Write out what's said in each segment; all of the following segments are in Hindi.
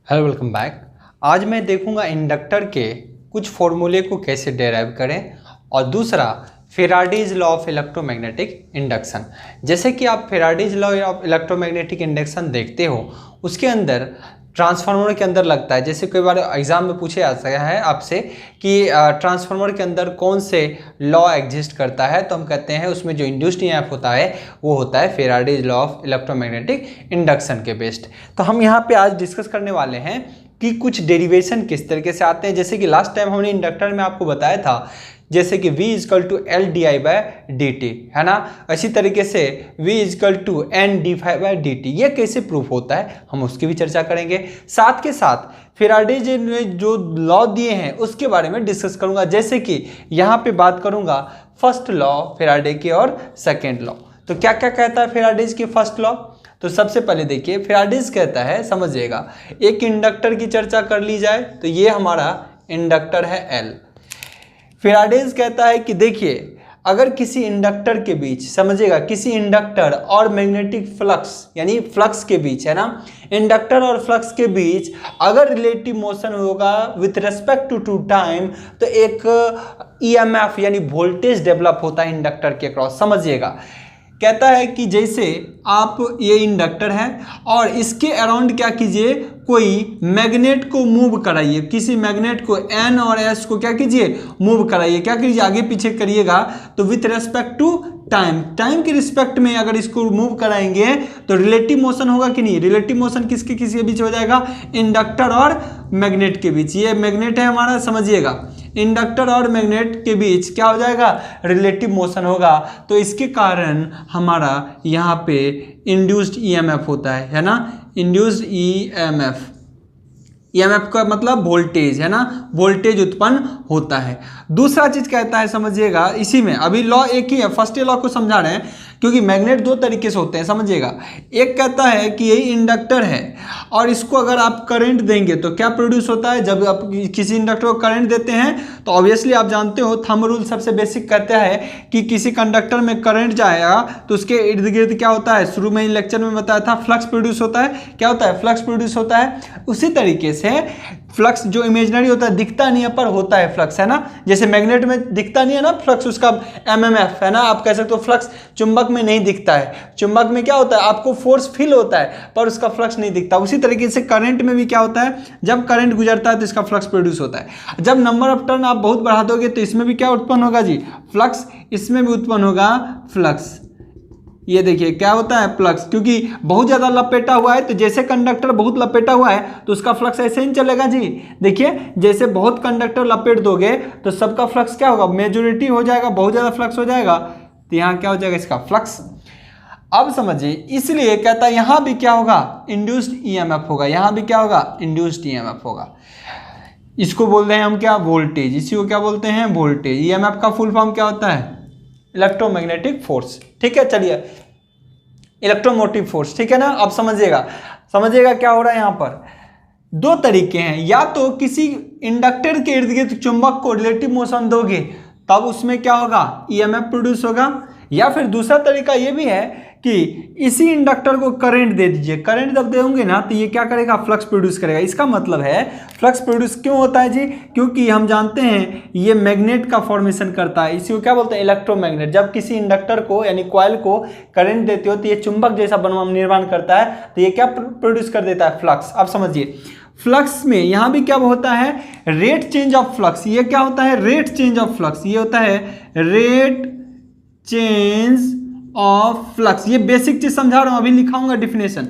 Hello welcome back. आज मैं देखूंगा इंडक्टर के कुछ फॉर्मूले को कैसे डेराइव करें और दूसरा Faraday's law of electromagnetic induction. जैसे कि आप Faraday's law of electromagnetic induction देखते हो, उसके अंदर ट्रांसफार्मर के अंदर लगता है। जैसे कई बार एग्जाम में पूछे जाता है आपसे कि ट्रांसफार्मर के अंदर कौन से लॉ एग्जिस्ट करता है, तो हम कहते हैं उसमें जो इंड्यूस्ड ईएमएफ होता है वो होता है Faraday's law of electromagnetic induction के बेस्ड। तो हम यहाँ पे आज डिस्कस करने वाले हैं कि कुछ डेरिवेशन किस तरीके से आते हैं। जैसे कि लास्ट टाइम हमने इंडक्टर में आपको बताया था, जैसे कि V equal to L d i by d t, है ना। इसी तरीके से V equal to N d phi by d t, ये कैसे प्रूफ होता है हम उसकी भी चर्चा करेंगे। साथ के साथ फेराडेज ने जो लॉ दिए हैं उसके बारे में डिस्कस करूंगा। जैसे कि यहाँ पे बात करूंगा फर्स्ट लॉ फेराडे के और सेकेंड लॉ। तो क्या क्या कहता है फेराडेज के फर्स्ट लॉ। तो सबसे पहले देखिए फेराडेज कहता है, समझिएगा, एक इंडक्टर की चर्चा कर ली जाए तो ये हमारा इंडक्टर है L। फेराडेज कहता है कि देखिए अगर किसी इंडक्टर के बीच, समझिएगा, किसी इंडक्टर और मैग्नेटिक फ्लक्स यानी फ्लक्स के बीच, है ना, इंडक्टर और फ्लक्स के बीच अगर रिलेटिव मोशन होगा विथ रेस्पेक्ट टू टाइम, तो एक ईएमएफ यानी वोल्टेज डेवलप होता है इंडक्टर के क्रॉस। समझिएगा, कहता है कि जैसे आप ये इंडक्टर है और इसके अराउंड क्या कीजिए, कोई मैग्नेट को मूव कराइए, किसी मैग्नेट को N और S को क्या कीजिए, मूव कराइए। क्या कीजिए, आगे पीछे करिएगा तो विथ रेस्पेक्ट टू टाइम के रिस्पेक्ट में अगर इसको मूव कराएंगे तो रिलेटिव मोशन होगा कि नहीं। रिलेटिव मोशन किसके किसके बीच हो जाएगा, इंडक्टर और मैग्नेट के बीच। ये मैग्नेट है हमारा, समझिएगा, इंडक्टर और मैग्नेट के बीच क्या हो जाएगा, रिलेटिव मोशन होगा। तो इसके कारण हमारा यहाँ पे इंड्यूस्ड ईएमएफ होता है ना, इंड्यूस्ड ईएमएफ। ईएमएफ का मतलब वोल्टेज, है ना, वोल्टेज उत्पन्न होता है। दूसरा चीज कहता है, समझिएगा, इसी में अभी लॉ एक ही है, फर्स्ट लॉ को समझा रहे हैं क्योंकि मैग्नेट दो तरीके से होते हैं। समझिएगा, एक कहता है कि यही इंडक्टर है और इसको अगर आप करंट देंगे तो क्या प्रोड्यूस होता है। जब आप किसी इंडक्टर को करंट देते हैं तो ऑब्वियसली आप जानते हो थंब रूल सबसे बेसिक कहता है कि किसी कंडक्टर में करंट जाएगा तो उसके इर्द गिर्द क्या होता है, शुरू में लेक्चर में बताया था, फ्लक्स प्रोड्यूस होता है। क्या होता है, फ्लक्स प्रोड्यूस होता है। उसी तरीके से फ्लक्स जो इमेजिनरी होता है, दिखता नहीं है पर होता है फ्लक्स, है ना। जैसे मैग्नेट में दिखता नहीं है ना फ्लक्स, उसका एमएमएफ, है ना, आप कह सकते हो फ्लक्स। चुंबक में नहीं दिखता है, चुंबक में क्या होता है, आपको फोर्स फील होता है पर उसका फ्लक्स नहीं दिखता। उसी तरीके से करंट में भी क्या होता है, जब करंट गुजरता है तो इसका फ्लक्स प्रोड्यूस होता है। जब नंबर ऑफ टर्न आप बहुत बढ़ा दोगे तो इसमें भी क्या उत्पन्न होगा जी, फ्लक्स। इसमें भी उत्पन्न होगा फ्लक्स। ये देखिए क्या होता है, फ्लक्स, क्योंकि बहुत ज्यादा लपेटा हुआ है। तो जैसे कंडक्टर बहुत लपेटा हुआ है तो उसका फ्लक्स ऐसे ही चलेगा जी। देखिए जैसे बहुत कंडक्टर लपेट दोगे तो सबका फ्लक्स क्या होगा, मेजोरिटी हो जाएगा, बहुत ज्यादा फ्लक्स हो जाएगा, तो यहाँ क्या हो जाएगा, इसका फ्लक्स। अब समझिए, इसलिए कहता है यहां भी क्या होगा, इंड्यूस्ड ईएमएफ होगा। यहां भी क्या होगा, इंड्यूस्ड ईएमएफ होगा। इसको बोलते हैं हम क्या, वोल्टेज। इसी को क्या बोलते हैं, वोल्टेज। ईएमएफ का फुल फॉर्म क्या होता है, इलेक्ट्रोमैग्नेटिक फोर्स। ठीक है, चलिए, इलेक्ट्रोमोटिव फोर्स, ठीक है ना। अब समझिएगा क्या हो रहा है यहाँ पर, दो तरीके हैं। या तो किसी इंडक्टर के इर्द गिर्द चुंबक को रिलेटिव मोशन दोगे तब उसमें क्या होगा, ईएमएफ प्रोड्यूस होगा। या फिर दूसरा तरीका ये भी है कि इसी इंडक्टर को करंट दे दीजिए। करंट जब देंगे ना तो ये क्या करेगा, फ्लक्स प्रोड्यूस करेगा। इसका मतलब है फ्लक्स प्रोड्यूस क्यों होता है जी, क्योंकि हम जानते हैं ये मैग्नेट का फॉर्मेशन करता है। इसी को क्या बोलते हैं, इलेक्ट्रोमैग्नेट। जब किसी इंडक्टर को यानी कॉइल को करंट देते हो तो ये चुंबक जैसा निर्माण करता है, तो ये क्या प्रोड्यूस कर देता है, फ्लक्स। अब समझिए, फ्लक्स में यहां भी क्या होता है, रेट चेंज ऑफ फ्लक्स। ये क्या होता है, रेट चेंज ऑफ फ्लक्स। ये होता है रेट चेंज ऑफ फ्लक्स। ये बेसिक चीज समझा रहा हूं, अभी लिखाऊंगा डिफिनेशन,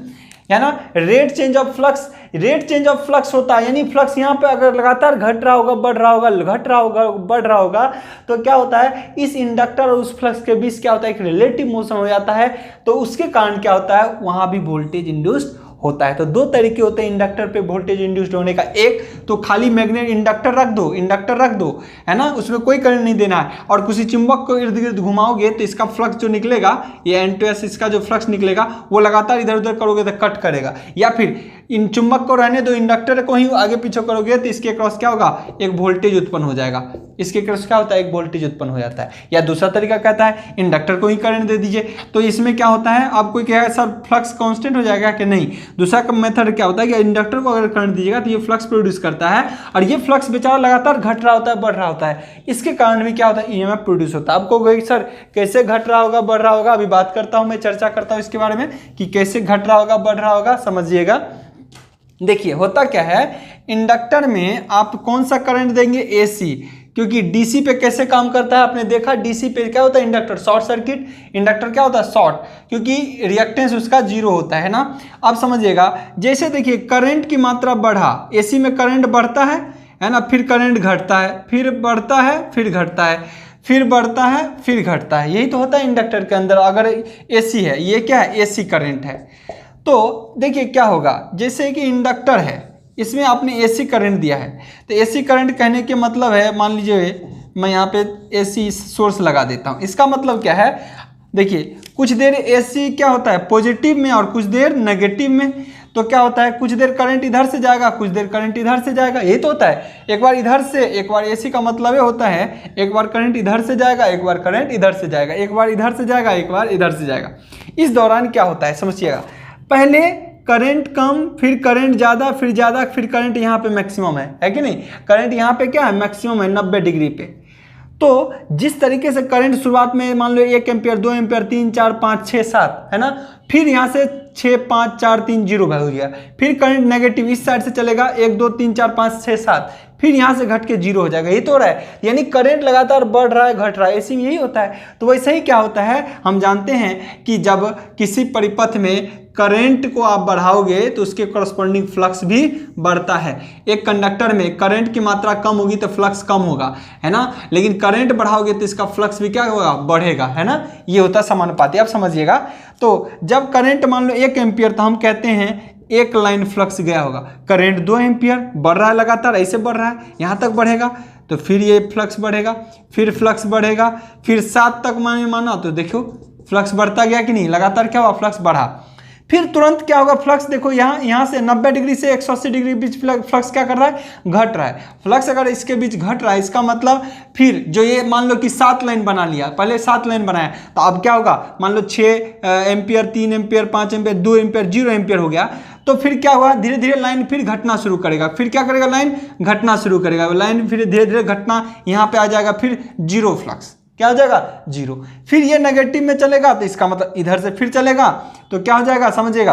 है ना। Rate change of flux, rate change of flux होता है यानी फ्लक्स यहाँ पे अगर लगातार घट रहा होगा, बढ़ रहा होगा, घट रहा होगा, बढ़ रहा होगा, तो क्या होता है, इस इंडक्टर और उस फ्लक्स के बीच क्या होता है, एक रिलेटिव मोशन हो जाता है। तो उसके कारण क्या होता है, वहां भी वोल्टेज इंड्यूस्ड होता है। तो दो तरीके होते हैं इंडक्टर पे वोल्टेज इंड्यूस्ड होने का। एक तो खाली मैग्नेट इंडक्टर रख दो, है ना, उसमें कोई करंट नहीं देना है, और किसी चुंबक को इर्द गिर्द घुमाओगे तो इसका फ्लक्स जो निकलेगा, ये N2S, इसका जो फ्लक्स निकलेगा वो लगातार इधर उधर करोगे तो कट करेगा। या फिर इन चुंबक को रहने दो, इंडक्टर को ही आगे पीछे करोगे तो इसके क्रॉस क्या होगा, एक वोल्टेज उत्पन्न हो जाएगा। इसके क्रॉस क्या होता है, एक वोल्टेज उत्पन्न हो जाता है। या दूसरा तरीका कहता है इंडक्टर को ही करंट दे दीजिए, तो इसमें क्या होता है, आपको क्या है सर फ्लक्स कांस्टेंट हो जाएगा कि नहीं। दूसरा मेथड क्या होता है कि इंडक्टर को अगर करंट दीजिएगा तो ये फ्लक्स प्रोड्यूस करता है, और ये फ्लक्स बेचारा लगातार घट रहा होता है, बढ़ रहा होता है, इसके कारण भी क्या होता है, ईएमएफ प्रोड्यूस होता है। आपको कहोगे सर कैसे घट रहा होगा, बढ़ रहा होगा, अभी बात करता हूं मैं, चर्चा करता हूं इसके बारे में कि कैसे घट रहा होगा, बढ़ रहा होगा, समझिएगा। देखिए होता क्या है, इंडक्टर में आप कौन सा करंट देंगे, एसी, क्योंकि डीसी पे कैसे काम करता है आपने देखा, डीसी पे क्या होता है, इंडक्टर शॉर्ट सर्किट, इंडक्टर क्या होता है शॉर्ट, क्योंकि रिएक्टेंस उसका जीरो होता है ना। आप समझिएगा, जैसे देखिए करंट की मात्रा बढ़ा, एसी में करंट बढ़ता है ना, फिर करंट घटता है, फिर बढ़ता है, फिर घटता है, फिर बढ़ता है, फिर घटता है, यही तो होता है इंडक्टर के अंदर। अगर एसी है, ये क्या है, एसी करंट है, तो देखिए क्या होगा, जैसे कि इंडक्टर है, इसमें आपने एसी करंट दिया है, तो एसी करंट कहने के मतलब है, मान लीजिए मैं यहाँ पे एसी सोर्स लगा देता हूँ, इसका मतलब क्या है, देखिए कुछ देर एसी क्या होता है पॉजिटिव में और कुछ देर नेगेटिव में, तो क्या होता है कुछ देर करंट इधर से जाएगा, कुछ देर करंट इधर से जाएगा, यही तो होता है। एक बार इधर से, एक बार एसी का मतलब ये होता है एक बार करंट इधर से जाएगा, एक बार करंट इधर से जाएगा, एक बार इधर से जाएगा, एक बार इधर से जाएगा। इस दौरान क्या होता है समझिएगा, पहले करंट कम, फिर करंट ज़्यादा, फिर ज़्यादा, फिर करंट यहाँ पे मैक्सिमम है कि नहीं, करंट यहाँ पे क्या है मैक्सिमम है 90 डिग्री पे। तो जिस तरीके से करंट शुरुआत में मान लो 1 एम्पियर, 2 एम्पियर, 3, 4, 5, 6, 7 है ना, फिर यहाँ से 6, 5, 4, 3, 0 हो गया, फिर करंट नेगेटिव इस साइड से चलेगा 1, 2, 3, 4, 5, 6, 7, फिर यहाँ से घट के 0 हो जाएगा, ये तो हो रहा है, यानी करंट लगातार बढ़ रहा है, घट रहा है, इसी में यही होता है। तो वैसे ही क्या होता है, हम जानते हैं कि जब किसी परिपथ में करंट को आप बढ़ाओगे तो उसके कॉरस्पॉन्डिंग फ्लक्स भी बढ़ता है। एक कंडक्टर में करंट की मात्रा कम होगी तो फ्लक्स कम होगा, है ना, लेकिन करंट बढ़ाओगे तो इसका फ्लक्स भी क्या होगा, बढ़ेगा, है ना, ये होता है समानुपाती। आप समझिएगा, तो जब करंट मान लो 1 एम्पियर, तो हम कहते हैं एक लाइन फ्लक्स गया होगा, करंट 2 एम्पियर बढ़ रहा है, लगातार ऐसे बढ़ रहा है, यहाँ तक बढ़ेगा, तो फिर ये फ्लक्स बढ़ेगा, फिर फ्लक्स बढ़ेगा, फिर 7 तक माना, तो देखो फ्लक्स बढ़ता गया कि नहीं, लगातार क्या हुआ, फ्लक्स बढ़ा। फिर तुरंत क्या होगा, फ्लक्स देखो यहाँ से 90 डिग्री से 180 डिग्री बीच फ्लक्स क्या कर रहा है, घट रहा है। फ्लक्स अगर इसके बीच घट रहा है, इसका मतलब फिर जो ये मान लो कि 7 लाइन बना लिया, पहले 7 लाइन बनाया, तो अब क्या होगा, मान लो 6 ampere, 3 ampere, 5 ampere, 2 ampere, 0 ampere हो गया, तो फिर क्या हुआ, धीरे धीरे लाइन फिर घटना शुरू करेगा, फिर क्या करेगा, लाइन घटना शुरू करेगा, लाइन फिर धीरे धीरे घटना यहाँ पे आ जाएगा, फिर 0 फ्लक्स, क्या हो जाएगा, 0। फिर ये नेगेटिव में चलेगा, तो इसका मतलब इधर से फिर चलेगा, तो क्या हो जाएगा समझिएगा,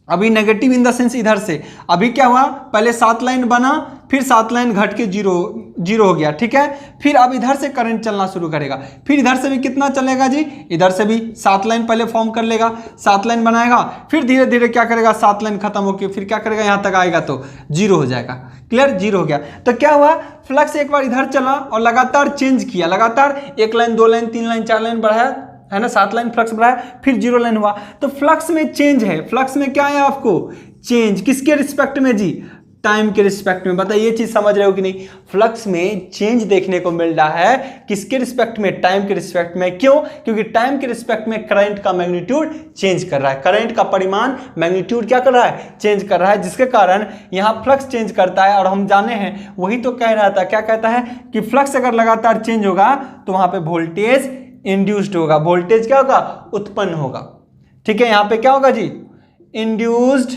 अभी नेगेटिव इन द सेंस इधर से, अभी क्या हुआ, पहले 7 लाइन बना, फिर 7 लाइन घट के 0 हो गया, ठीक है। फिर अब इधर से करंट चलना शुरू करेगा, फिर इधर से भी कितना चलेगा जी, इधर से भी 7 लाइन पहले फॉर्म कर लेगा, 7 लाइन बनाएगा, फिर धीरे धीरे क्या करेगा, 7 लाइन खत्म होकर फिर क्या करेगा, यहाँ तक आएगा तो 0 हो जाएगा, क्लियर, 0 हो गया। तो क्या हुआ, फ्लक्स एक बार इधर चला और लगातार चेंज किया, लगातार 1 लाइन, 2 लाइन, 3 लाइन, 4 लाइन बढ़ाया, है ना, 7 लाइन फ्लक्स बढ़ाया, फिर 0 लाइन हुआ, तो फ्लक्स में चेंज है, फ्लक्स में क्या है आपको, चेंज, किसके रिस्पेक्ट में जी, टाइम के रिस्पेक्ट में। बताइए ये चीज समझ रहे हो कि नहीं, फ्लक्स में चेंज देखने को मिल रहा है, किसके रिस्पेक्ट में, टाइम के रिस्पेक्ट में। क्यों, क्योंकि टाइम के रिस्पेक्ट में करंट का मैग्नीट्यूड चेंज कर रहा है, करंट का परिमाण मैग्नीट्यूड क्या कर रहा है, चेंज कर रहा है, जिसके कारण यहां फ्लक्स चेंज करता है। और हम जाने हैं, वही तो कह रहा था, क्या कहता है कि फ्लक्स अगर लगातार चेंज होगा तो वहां पर वोल्टेज इंड्यूस्ड होगा, वोल्टेज क्या होगा, उत्पन्न होगा, ठीक है। यहां पे क्या होगा जी, इंड्यूस्ड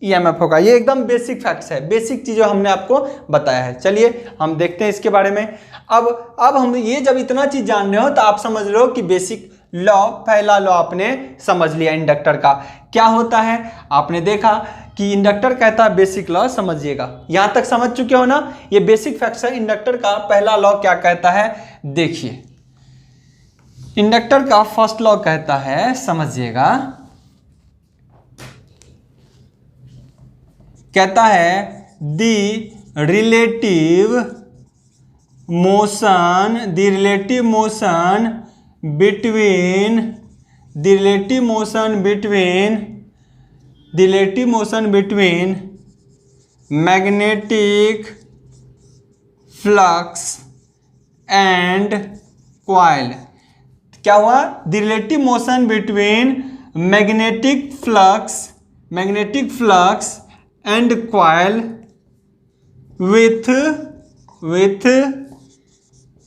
ईएमएफ होगा। ये एकदम बेसिक फैक्ट्स है, बेसिक चीजें हमने आपको बताया है। चलिए हम देखते हैं इसके बारे में। अब हम ये जब इतना चीज जान रहे हो तो आप समझ रहे हो कि बेसिक लॉ, पहला लॉ आपने समझ लिया इंडक्टर का क्या होता है। आपने देखा कि इंडक्टर कहता है बेसिक लॉ, समझिएगा, यहां तक समझ चुके हो ना, ये बेसिक फैक्ट्स है। इंडक्टर का पहला लॉ क्या कहता है, देखिए इंडक्टर का फर्स्ट लॉ कहता है, समझिएगा, कहता है the relative motion between magnetic flux and coil. क्या हुआ, the relative motion between magnetic flux and coil with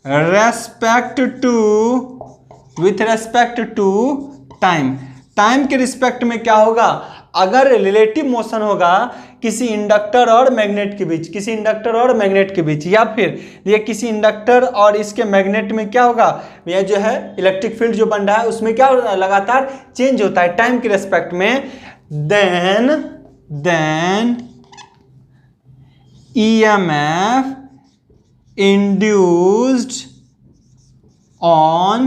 respect to time के रिस्पेक्ट में क्या होगा, अगर रिलेटिव मोशन होगा किसी इंडक्टर और मैग्नेट के बीच, या फिर ये किसी इंडक्टर और इसके मैग्नेट में क्या होगा, यह जो है इलेक्ट्रिक फील्ड जो बन रहा है उसमें क्या होता है, लगातार चेंज होता है टाइम के रिस्पेक्ट में, then EMF induced on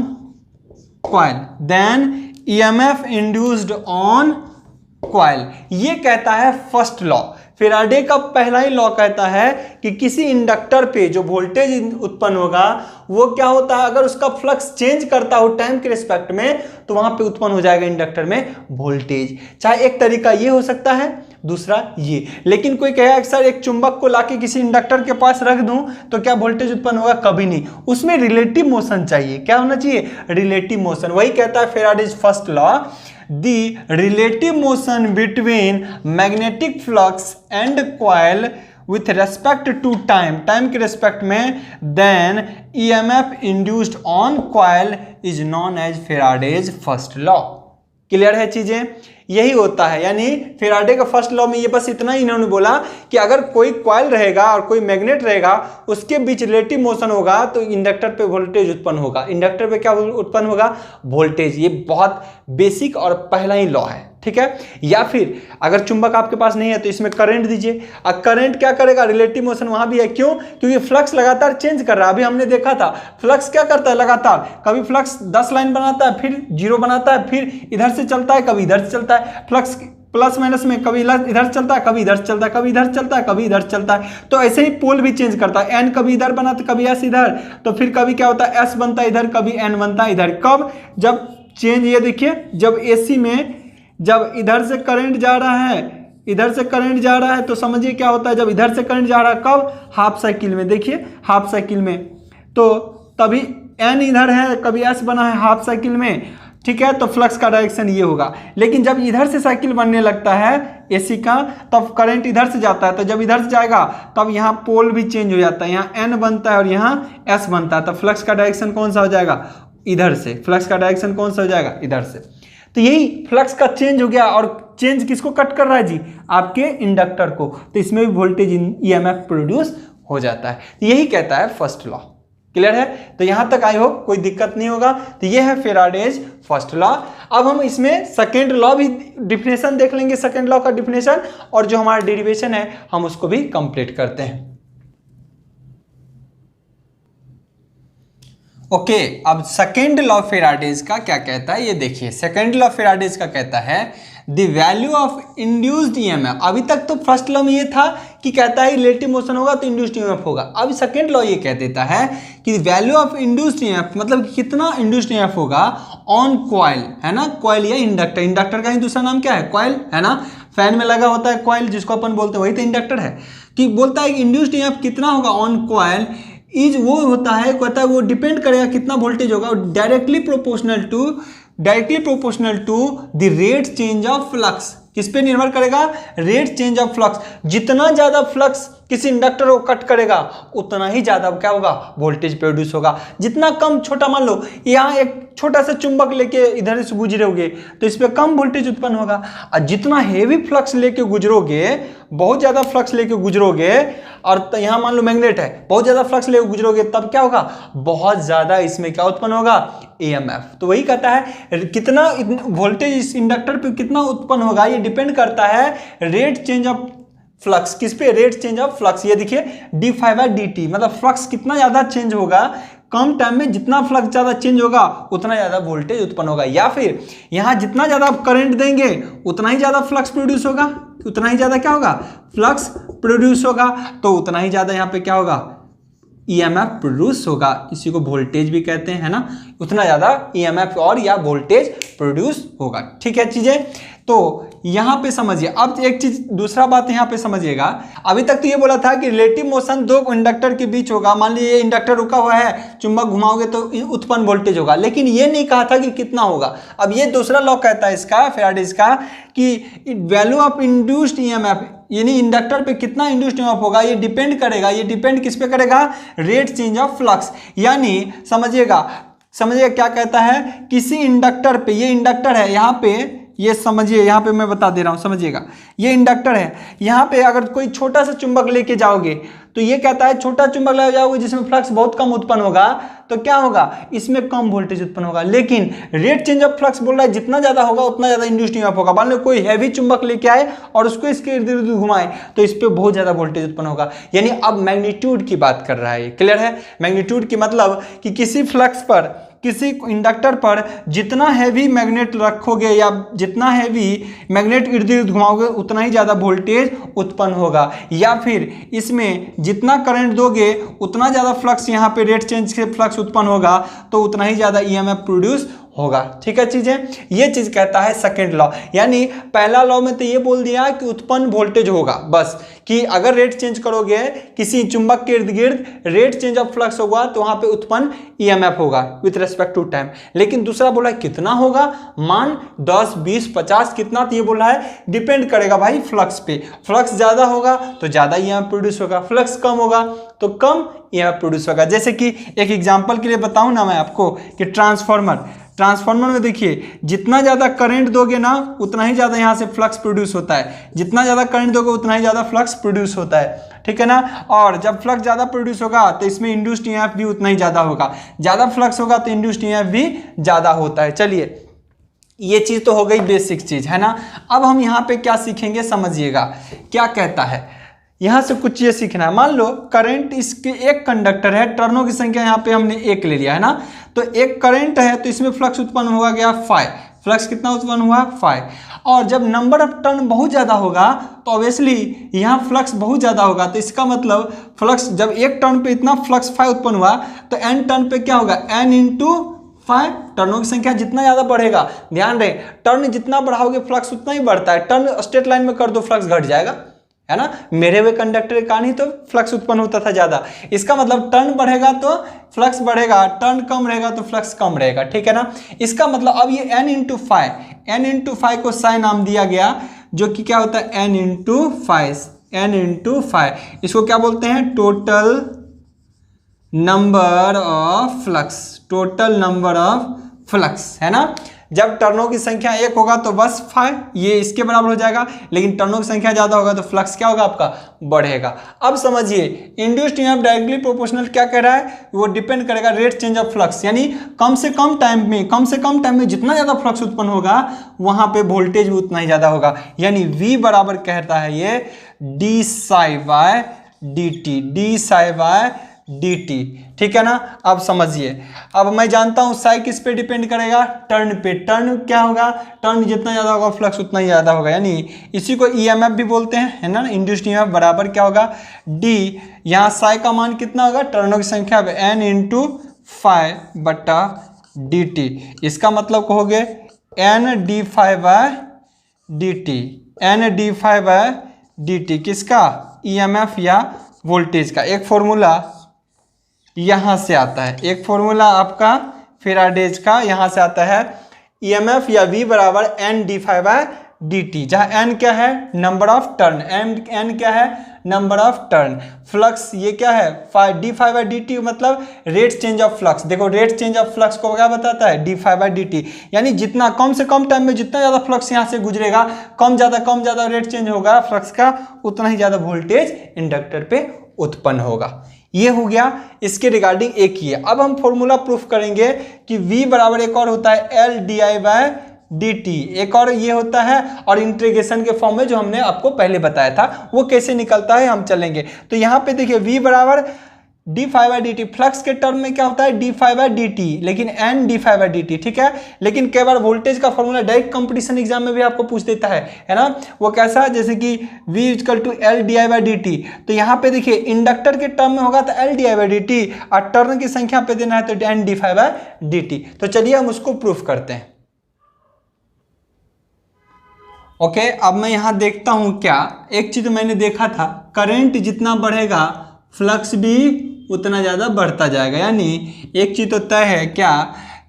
coil, ये कहता है फर्स्ट लॉ। फैराडे का पहला ही लॉ कहता है कि किसी इंडक्टर पे जो वोल्टेज उत्पन्न होगा वो क्या होता है, अगर उसका फ्लक्स चेंज करता हो टाइम के रिस्पेक्ट में तो वहां पे उत्पन्न हो जाएगा इंडक्टर में वोल्टेज। चाहे एक तरीका ये हो सकता है, दूसरा ये। लेकिन कोई कहेगा सर एक चुंबक को लाके किसी इंडक्टर के पास रख दूं तो क्या वोल्टेज उत्पन्न होगा, कभी नहीं। उसमें रिलेटिव मोशन चाहिए, क्या होना चाहिए, रिलेटिव मोशन। वही कहता है Faraday's first law, the relative motion between magnetic flux and coil with respect to time के respect में, then EMF induced on coil is known as Faraday's first law। Clear है चीजें, यही होता है। यानी फैराडे का फर्स्ट लॉ में ये बस इतना ही इन्होंने बोला कि अगर कोई कॉइल रहेगा और कोई मैग्नेट रहेगा उसके बीच रिलेटिव मोशन होगा तो इंडक्टर पे वोल्टेज उत्पन्न होगा। इंडक्टर पे क्या उत्पन्न होगा, वोल्टेज। ये बहुत बेसिक और पहला ही लॉ है, ठीक है। या फिर अगर चुंबक आपके पास नहीं है तो इसमें करंट दीजिए, अब करंट क्या करेगा, रिलेटिव मोशन वहां भी है। क्यों, क्योंकि फ्लक्स लगातार चेंज कर रहा है। अभी हमने देखा था फ्लक्स क्या करता है, लगातार कभी फ्लक्स 10 लाइन बनाता है, फिर 0 बनाता है, फिर इधर से चलता है, कभी इधर से चलता है। फ्लक्स प्लस माइनस में कभी इधर चलता है, कभी इधर चलता है, कभी इधर चलता है, कभी इधर चलता है। तो ऐसे ही पोल भी चेंज करता है। एन कभी इधर बना तो कभी एस इधर, तो फिर कभी क्या होता है, एस बनता है इधर, कभी एन बनता है इधर। कब, जब चेंज, ये देखिए जब एसी में जब इधर से करंट जा रहा है, इधर से करंट जा रहा है तो समझिए क्या होता है, जब इधर से करंट जा रहा है कब, हाफ साइकिल में। देखिए हाफ साइकिल में तो तभी एन इधर है, कभी एस बना है हाफ साइकिल में, ठीक है। तो फ्लक्स का डायरेक्शन ये होगा। लेकिन जब इधर से साइकिल बनने लगता है एसी का तब करंट इधर से जाता है, तो जब इधर से जाएगा तब यहाँ पोल भी चेंज हो जाता है, यहाँ एन बनता है और यहाँ एस बनता है। तो फ्लक्स का डायरेक्शन कौन सा हो जाएगा, इधर से। फ्लक्स का डायरेक्शन कौन सा हो जाएगा, इधर से। तो यही फ्लक्स का चेंज हो गया, और चेंज किसको कट कर रहा है जी, आपके इंडक्टर को। तो इसमें भी वोल्टेज ईएमएफ प्रोड्यूस हो जाता है। तो यही कहता है फर्स्ट लॉ। क्लियर है, तो यहां तक आई होप कोई दिक्कत नहीं होगा। तो ये है फैराडेज फर्स्ट लॉ। अब हम इसमें सेकेंड लॉ भी डिफिनेशन देख लेंगे, सेकेंड लॉ का डिफिनेशन, और जो हमारा डेरिवेशन है हम उसको भी कंप्लीट करते हैं। ओके, अब सेकेंड लॉ फैराडेज का क्या कहता है ये देखिए। सेकेंड लॉ फैराडेज का कहता है the value of induced EMF. अभी तक तो फर्स्ट लॉ में ये था कि कहता है रिलेटिव मोशन होगा तो इंड्यूस्ड ईएमएफ होगा। अब सेकेंड लॉ ये कह देता है कि वैल्यू ऑफ इंड्यूस्ड ईएमएफ मतलब कितना इंड्यूस्ड ईएमएफ होगा ऑन कॉइल, है ना, कॉइल या इंडक्टर। इंडक्टर का ही दूसरा नाम क्या है, कॉइल, है ना। फैन में लगा होता है कॉइल जिसको अपन बोलते हैं, वही तो इंडक्टर है। कि बोलता है कि इंड्यूस्ड ईएमएफ कितना होगा ऑन कॉइल इज, वो होता है, कहता है वो डिपेंड करेगा कितना वोल्टेज होगा, directly proportional to the rate change of flux. किस पे निर्भर करेगा, रेट चेंज ऑफ फ्लक्स। जितना ज्यादा फ्लक्स किसी इंडक्टर को कट करेगा उतना ही ज्यादा क्या होगा, वोल्टेज प्रोड्यूस होगा। जितना कम, छोटा मान लो यहाँ एक छोटा सा चुंबक लेके इधर से गुजरोगे तो इस पे कम वोल्टेज उत्पन्न होगा। और जितना हेवी फ्लक्स लेके गुजरोगे, बहुत ज्यादा फ्लक्स लेके गुजरोगे, और यहाँ मान लो मैग्नेट है, बहुत ज्यादा फ्लक्स लेके गुजरोगे तब क्या होगा, बहुत ज्यादा इसमें क्या उत्पन्न होगा, ईएमएफ। तो वही कहता है कितना वोल्टेज इस इंडक्टर पे कितना उत्पन्न होगा, ये डिपेंड करता है रेट चेंज ऑफ फ्लक्स। किस पे, रेट चेंज ऑफ फ्लक्स। ये देखिए d∅dt, मतलब फ्लक्स कितना ज्यादा चेंज होगा कम टाइम में, जितना फ्लक्स ज्यादा चेंज होगा उतना ज्यादा वोल्टेज उत्पन्न होगा। या फिर यहां जितना ज्यादा आप करंट देंगे उतना ही ज्यादा फ्लक्स प्रोड्यूस होगा, उतना ही ज्यादा क्या होगा, फ्लक्स प्रोड्यूस होगा, तो उतना ही ज्यादा यहां पे क्या होगा, ईएमएफ प्रोड्यूस होगा। इसी को वोल्टेज भी कहते हैं, है ना। उतना ज्यादा ईएमएफ और या वोल्टेज प्रोड्यूस होगा। ठीक है चीजें, तो यहाँ पे समझिए, अब एक चीज दूसरा बात यहाँ पे समझिएगा। अभी तक तो ये बोला था कि रिलेटिव मोशन दो इंडक्टर के बीच होगा, मान लीजिए ये इंडक्टर रुका हुआ है, चुंबक घुमाओगे तो उत्पन्न वोल्टेज होगा, लेकिन ये नहीं कहा था कि कितना होगा। अब ये दूसरा लॉ कहता है इसका, फैराडेज का, कि वैल्यू ऑफ इंड्यूस्ड ईएमएफ, यानी इंडक्टर पे कितना इंड्यूस्ड ईएमएफ होगा, ये डिपेंड करेगा, ये डिपेंड किस पे करेगा, रेट चेंज ऑफ फ्लक्स। यानी समझिएगा क्या कहता है, किसी इंडक्टर पे, ये इंडक्टर है यहाँ पे, ये समझिए, यहाँ पे मैं बता दे रहा हूँ, समझिएगा, ये इंडक्टर है, यहाँ पे अगर कोई छोटा सा चुंबक लेके जाओगे तो ये कहता है छोटा चुंबक ले जाओगे जिसमें फ्लक्स बहुत कम उत्पन्न होगा तो क्या होगा, इसमें कम वोल्टेज उत्पन्न होगा। लेकिन रेट चेंज ऑफ फ्लक्स बोल रहा है जितना ज्यादा होगा उतना ज्यादा इंड्यूस्ड ईएमएफ होगा। मान लो कोई हैवी चुंबक लेके आए और उसको इसके इर्द गिर्द घुमाए तो इस पे बहुत ज्यादा वोल्टेज उत्पन्न होगा। यानी अब मैग्नीट्यूड की बात कर रहा है ये, क्लियर है। मैग्नीट्यूड की मतलब कि किसी फ्लक्स पर, किसी इंडक्टर पर जितना हैवी मैग्नेट रखोगे या जितना हैवी मैग्नेट इर्द गिर्द घुमाओगे उतना ही ज़्यादा वोल्टेज उत्पन्न होगा, या फिर इसमें जितना करंट दोगे उतना ज़्यादा फ्लक्स, यहाँ पे रेट चेंज से फ्लक्स उत्पन्न होगा तो उतना ही ज़्यादा ईएमएफ प्रोड्यूस होगा। ठीक है चीजें, ये चीज कहता है सेकंड लॉ। यानी पहला लॉ में तो ये बोल दिया कि उत्पन्न वोल्टेज होगा बस, कि अगर रेट चेंज करोगे किसी चुंबक के इर्द गिर्द रेट चेंज ऑफ फ्लक्स होगा तो वहां पे उत्पन्न ईएमएफ होगा विथ रेस्पेक्ट टू टाइम। लेकिन दूसरा बोला कितना होगा, मान 10, 20, 50 कितना, तो ये बोला है डिपेंड करेगा भाई फ्लक्स पे। फ्लक्स ज्यादा होगा तो ज्यादा ईएमएफ प्रोड्यूस होगा, फ्लक्स कम होगा तो कम ईएमएफ प्रोड्यूस होगा। जैसे कि एक एग्जांपल के लिए बताऊं ना मैं आपको कि ट्रांसफार्मर में देखिए जितना ज़्यादा करंट दोगे ना उतना ही ज़्यादा यहाँ से फ्लक्स प्रोड्यूस होता है, जितना ज़्यादा करंट दोगे उतना ही ज़्यादा फ्लक्स प्रोड्यूस होता है, ठीक है ना। और जब फ्लक्स ज़्यादा प्रोड्यूस होगा तो इसमें इंड्यूस्ड ईएमएफ भी उतना ही ज़्यादा होगा, ज़्यादा फ्लक्स होगा तो इंड्यूस्ड ईएमएफ भी ज़्यादा होता है। चलिए ये चीज़ तो हो गई बेसिक चीज़, है ना। अब हम यहाँ पे क्या सीखेंगे समझिएगा, क्या कहता है यहाँ से कुछ ये सीखना है। मान लो करंट, इसके एक कंडक्टर है, टर्नों की संख्या यहाँ पे हमने एक ले लिया है ना, तो एक करंट है तो इसमें फ्लक्स उत्पन्न हुआ गया 5, फ्लक्स कितना उत्पन्न हुआ 5। और जब नंबर ऑफ टर्न बहुत ज़्यादा होगा तो ऑब्वियसली यहाँ फ्लक्स बहुत ज़्यादा होगा, तो इसका मतलब फ्लक्स जब एक टर्न पे इतना फ्लक्स 5 उत्पन्न हुआ तो n टर्न पे क्या होगा, n इंटू 5, टर्नों की संख्या जितना ज़्यादा बढ़ेगा, ध्यान रहे टर्न जितना बढ़ाओगे फ्लक्स उतना ही बढ़ता है। टर्न स्ट्रेट लाइन में कर दो फ्लक्स घट जाएगा, है ना। मेरे हुए कंडक्टर के कारण ही तो फ्लक्स उत्पन्न होता था ज़्यादा। इसका मतलब टर्न बढ़ेगा तो फ्लक्स बढ़ेगा, टर्न कम रहेगा तो फ्लक्स कम रहेगा, ठीक है ना। इसका मतलब अब ये n इंटू 5 को साइन नाम दिया गया, जो कि क्या होता है n इंटू 5, इसको क्या बोलते हैं, टोटल नंबर ऑफ फ्लक्स, है ना। जब टर्नों की संख्या 1 होगा तो बस 5 ये इसके बराबर हो जाएगा, लेकिन टर्नों की संख्या ज्यादा होगा तो फ्लक्स क्या होगा आपका, बढ़ेगा। अब समझिए इंड्यूस्ड ईएमएफ डायरेक्टली प्रोपोर्शनल क्या कह रहा है, वो डिपेंड करेगा रेट चेंज ऑफ फ्लक्स, यानी कम से कम टाइम में जितना ज्यादा फ्लक्स उत्पन्न होगा वहां पे वोल्टेज भी उतना ही ज्यादा होगा। यानी V बराबर कहता है ये d psi बाय dt, ठीक है ना। अब समझिए, अब मैं जानता हूं साई किस पे डिपेंड करेगा, टर्न पे। टर्न क्या होगा, टर्न जितना ज्यादा होगा फ्लक्स उतना ही ज्यादा होगा, यानी इसी को ईएमएफ भी बोलते हैं, है ना। इंड्यूस्ड ईएमएफ बराबर क्या होगा, d, यहाँ साई का मान कितना होगा, टर्नों की संख्या n इंटू 5 बटा dt। इसका मतलब कहोगे n d 5 बाय dt, किसका, ईएमएफ या वोल्टेज का। एक फॉर्मूला यहाँ से आता है, एक फॉर्मूला आपका फेराडेज का यहाँ से आता है, ईएमएफ या V बराबर n d 5 बाय dt, जहाँ n क्या है, नंबर ऑफ टर्न, n क्या है, नंबर ऑफ टर्न, फ्लक्स ये क्या है d 5 बाय dt मतलब रेट चेंज ऑफ फ्लक्स। देखो रेट चेंज ऑफ फ्लक्स को क्या बताता है, d 5 बाय dt, यानी जितना कम से कम टाइम में जितना ज़्यादा फ्लक्स यहाँ से गुजरेगा, कम ज़्यादा रेट चेंज होगा फ्लक्स का, उतना ही ज़्यादा वोल्टेज इंडक्टर पे उत्पन्न होगा। ये हो गया इसके रिगार्डिंग एक ही है। अब हम फॉर्मूला प्रूफ करेंगे कि V बराबर एक और होता है L di बाय dt, एक और ये होता है, और इंटीग्रेशन के फॉर्म में जो हमने आपको पहले बताया था वो कैसे निकलता है हम चलेंगे। तो यहाँ पे देखिए V बराबर d 5 बाई dt, फ्लक्स के टर्म में क्या होता है d 5 बाई dt, लेकिन n d 5 बाई dt, ठीक है। लेकिन कई बार वोल्टेज का फॉर्मूला डायरेक्ट कंपटीशन एग्जाम में भी आपको पूछ देता है ना। वो कैसा, जैसे कि v equal to L di by dt, तो यहाँ पे देखिए इंडक्टर के टर्म में होगा तो L di बाई dt, और टर्न की संख्या पे देना है तो n d 5 बाई dt। तो चलिए हम उसको प्रूफ करते हैं। ओके, अब मैं यहाँ देखता हूँ क्या, एक चीज़ मैंने देखा था, करंट जितना बढ़ेगा फ्लक्स भी उतना ज़्यादा बढ़ता जाएगा। यानी एक चीज़ तो तय है क्या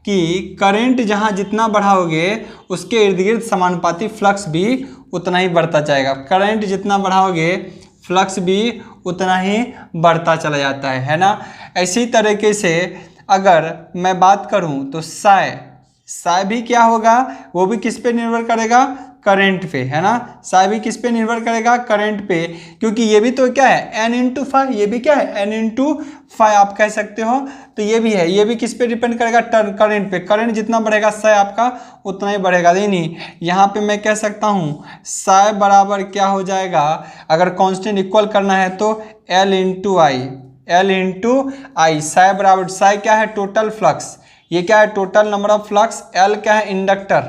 कि करंट जहाँ जितना बढ़ाओगे उसके इर्द गिर्द समानुपाती फ्लक्स भी उतना ही बढ़ता जाएगा। करंट जितना बढ़ाओगे फ्लक्स भी उतना ही बढ़ता चला जाता है ना। इसी तरीके से अगर मैं बात करूं तो साय भी क्या होगा, वो भी किस पे निर्भर करेगा, करंट पे, है ना। साय भी किस पे निर्भर करेगा, करंट पे, क्योंकि ये भी तो क्या है n इंटू फाइव, ये भी क्या है n इंटू फाइव आप कह सकते हो। तो ये भी है, ये भी किस पे डिपेंड करेगा, करंट पे। करंट जितना बढ़ेगा साय आपका उतना ही बढ़ेगा। नहीं, यहाँ पे मैं कह सकता हूँ साय बराबर क्या हो जाएगा, अगर कांस्टेंट इक्वल करना है तो L इंटू आई। साय बराबर, साय क्या है, टोटल फ्लक्स, ये क्या है, total number of flux, L क्या है, इंडक्टर,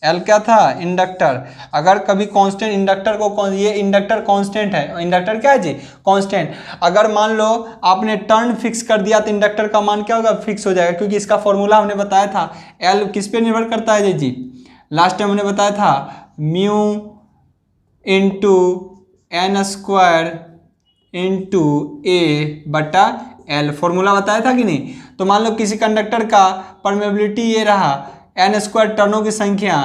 L क्या था, इंडक्टर। अगर कभी कांस्टेंट इंडक्टर को, ये इंडक्टर कांस्टेंट है, इंडक्टर क्या है जी, कांस्टेंट। अगर मान लो आपने टर्न फिक्स कर दिया तो इंडक्टर का मान क्या होगा, फिक्स हो जाएगा, क्योंकि इसका फॉर्मूला हमने बताया था। L किस पे निर्भर करता है जी, लास्ट टाइम हमने बताया था mu into n square into A बटा L, फॉर्मूला बताया था कि नहीं। तो मान लो किसी कंडक्टर का परमेबिलिटी ये रहा, एन स्क्वायर टर्नों की संख्या,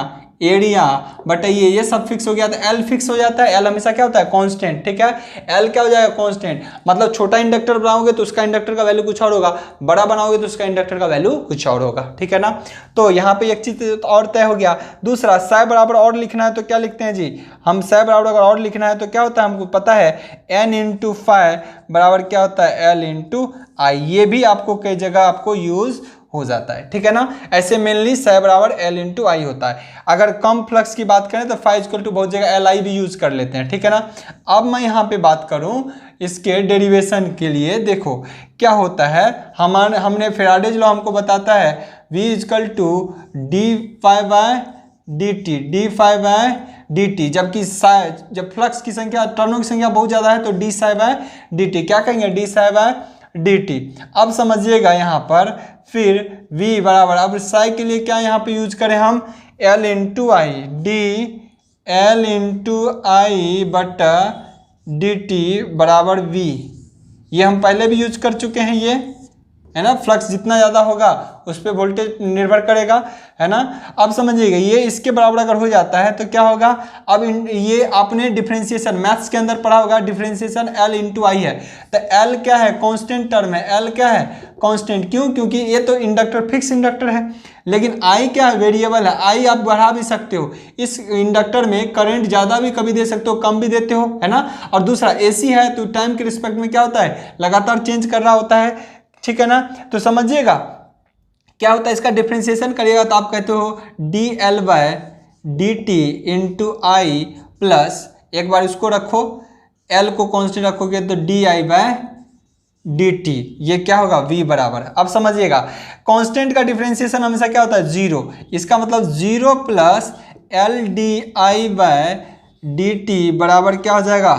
एरिया बटा ये सब फिक्स हो गया तो L फिक्स हो जाता है। L हमेशा क्या होता है, कांस्टेंट, ठीक है। L क्या हो जाएगा, कांस्टेंट। मतलब छोटा इंडक्टर बनाओगे तो उसका इंडक्टर का वैल्यू कुछ और होगा, बड़ा बनाओगे तो उसका इंडक्टर का वैल्यू कुछ और होगा, ठीक है ना। तो यहाँ पे एक चीज और तय हो गया। दूसरा, साय बराबर और लिखना है तो क्या लिखते हैं जी, हम साय बराबर अगर और लिखना है तो क्या होता है, हमको पता है n इंटू फाइव बराबर क्या होता है, L इंटू आई। ये भी आपको कई जगह आपको यूज हो जाता है, ठीक है ना। ऐसे मेनली साय बराबर L इंटू आई होता है। अगर कम फ्लक्स की बात करें तो फाइव इक्वल टू बहुत जगह Li भी यूज कर लेते हैं, ठीक है ना। अब मैं यहाँ पे बात करूँ इसके डेरिवेशन के लिए, देखो क्या होता है, हमने फेराडेज लॉ हमको बताता है V equal to d five by d t, जबकि जब फ्लक्स की संख्या, टर्नों की संख्या बहुत ज्यादा है तो d psi by d t, क्या कहेंगे, d psi by d t. अब समझिएगा यहाँ पर फिर v बराबर, अब साई के लिए क्या यहाँ पे यूज करें हम, L इंटू आई, L इंटू आई बटा डी टी बराबर v। ये हम पहले भी यूज कर चुके हैं, ये है ना। फ्लक्स जितना ज़्यादा होगा उस पर वोल्टेज निर्भर करेगा, है ना। अब समझिएगा ये इसके बराबर अगर हो जाता है तो क्या होगा, अब ये आपने डिफरेंशिएशन मैथ्स के अंदर पढ़ा होगा, डिफरेंशिएशन L इंटू आई है। तो L क्या है, कांस्टेंट टर्म है, L क्या है, कांस्टेंट। क्यों, क्योंकि ये तो इंडक्टर फिक्स इंडक्टर है, लेकिन I क्या है, वेरिएबल है। I आप बढ़ा भी सकते हो, इस इंडक्टर में करंट ज़्यादा भी कभी दे सकते हो, कम भी देते हो, है ना। और दूसरा AC है तो टाइम के रिस्पेक्ट में क्या होता है, लगातार चेंज कर रहा होता है, ठीक है ना। तो समझिएगा क्या होता है, इसका डिफरेंशिएशन करिएगा तो आप कहते हो d L by d t into i plus, एक बार इसको रखो, L को कांस्टेंट रखोगे तो d i by d t, ये क्या होगा, V बराबर। अब समझिएगा कांस्टेंट का डिफरेंशिएशन हमेशा क्या होता है, जीरो। इसका मतलब zero plus L d i by d t बराबर क्या हो जाएगा,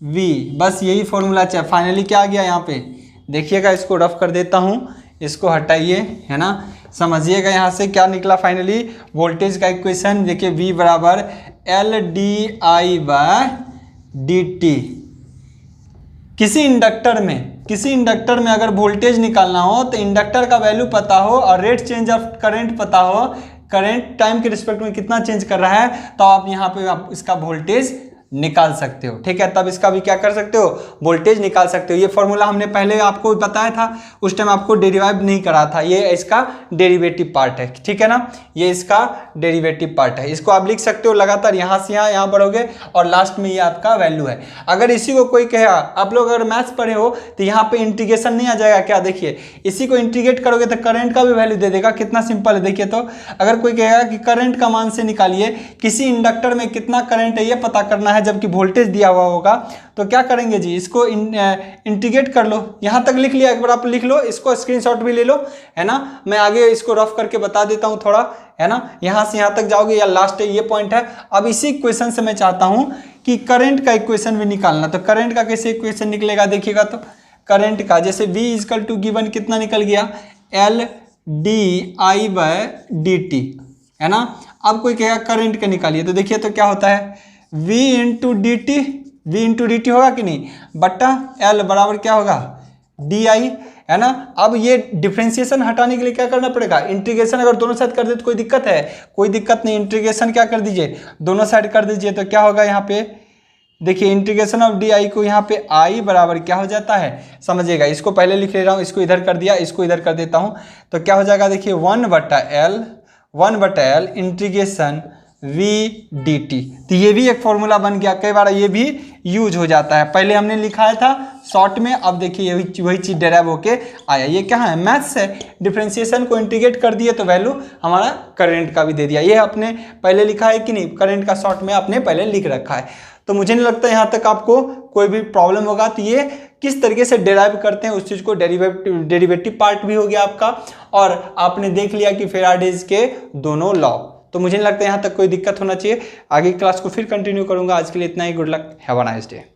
V। बस यही फॉर्मूला चाहिए। फाइनली क्या आ गया यहाँ पे, देखिएगा, इसको रफ कर देता हूँ, इसको हटाइए, है ना। समझिएगा यहाँ से क्या निकला फाइनली, वोल्टेज का इक्वेशन देखिए, V बराबर L d i by d t. किसी इंडक्टर में अगर वोल्टेज निकालना हो तो इंडक्टर का वैल्यू पता हो और रेट चेंज ऑफ करंट पता हो, करंट टाइम के रिस्पेक्ट में कितना चेंज कर रहा है, तो आप यहाँ पे आप इसका वोल्टेज निकाल सकते हो, ठीक है। तब इसका भी क्या कर सकते हो, वोल्टेज निकाल सकते हो। ये फॉर्मूला हमने पहले आपको बताया था, उस टाइम आपको डेरिवाइव नहीं करा था, ये इसका डेरिवेटिव पार्ट है, ठीक है ना। ये इसका डेरिवेटिव पार्ट है, इसको आप लिख सकते हो लगातार, यहाँ से यहाँ बढ़ोगे और लास्ट में ये आपका वैल्यू है। अगर इसी को कोई कहेगा, आप लोग अगर मैथ्स पढ़े हो तो यहाँ पे इंटीग्रेशन नहीं आ जाएगा क्या, देखिए इसी को इंटीग्रेट करोगे तो करंट का भी वैल्यू दे देगा, कितना सिंपल है देखिए। तो अगर कोई कहेगा कि करंट का मान से निकालिए किसी इंडक्टर में कितना करंट है ये पता करना है, जबकि वोल्टेज दिया हुआ होगा, तो क्या करेंगे जी, इसको इंटीग्रेट कर लो। यहां तक लिख लिया, एक बार आप लिख लो, इसको स्क्रीनशॉट भी ले लो, है ना। मैं आगे इसको रफ करके बता देता हूं थोड़ा, है ना। यहां से यहां तक जाओगे या लास्ट ये पॉइंट है। अब इसी इक्वेशन से मैं चाहता हूं कि करंट का इक्वेशन भी निकालना। तो करंट का कैसे इक्वेशन निकलेगा देखिएगा, तो करंट का जैसे V इक्वल टू गिवन कितना निकल गया, L d i by d t, है ना। अब कोई कहेगा करंट का निकालिए, तो देखिए तो क्या होता है v इंटू डी टी होगा कि नहीं, बट्टा L बराबर क्या होगा DI, है ना। अब ये डिफ्रेंशिएशन हटाने के लिए क्या करना पड़ेगा, इंटीग्रेशन अगर दोनों साइड कर दे तो कोई दिक्कत है, कोई दिक्कत नहीं, इंटीग्रेशन क्या कर दीजिए दोनों साइड कर दीजिए, तो क्या होगा यहाँ पे देखिए इंटीग्रेशन ऑफ DI को यहाँ पे I बराबर क्या हो जाता है समझिएगा, इसको पहले लिख ले रहा हूँ, इसको इधर कर दिया, इसको इधर कर देता हूँ, तो क्या हो जाएगा देखिए 1/L इंटीग्रेशन V dt। तो ये भी एक फॉर्मूला बन गया, कई बार ये भी यूज हो जाता है, पहले हमने लिखाया था शॉर्ट में, अब देखिए वही चीज डेराइव होके आया। ये क्या है मैथ्स है, डिफरेंशिएशन को इंटीग्रेट कर दिए तो वैल्यू हमारा करंट का भी दे दिया, ये आपने पहले लिखा है कि नहीं, करंट का शॉर्ट में आपने पहले लिख रखा है। तो मुझे नहीं लगता यहाँ तक आपको कोई भी प्रॉब्लम होगा। तो ये किस तरीके से डेराइव करते हैं उस चीज़ को, डेरिवेटिव पार्ट भी हो गया आपका, और आपने देख लिया कि फेराडेज के दोनों लॉ। तो मुझे नहीं लगता यहाँ तक कोई दिक्कत होना चाहिए। आगे क्लास को फिर कंटिन्यू करूँगा, आज के लिए इतना ही, good luck, have a nice day.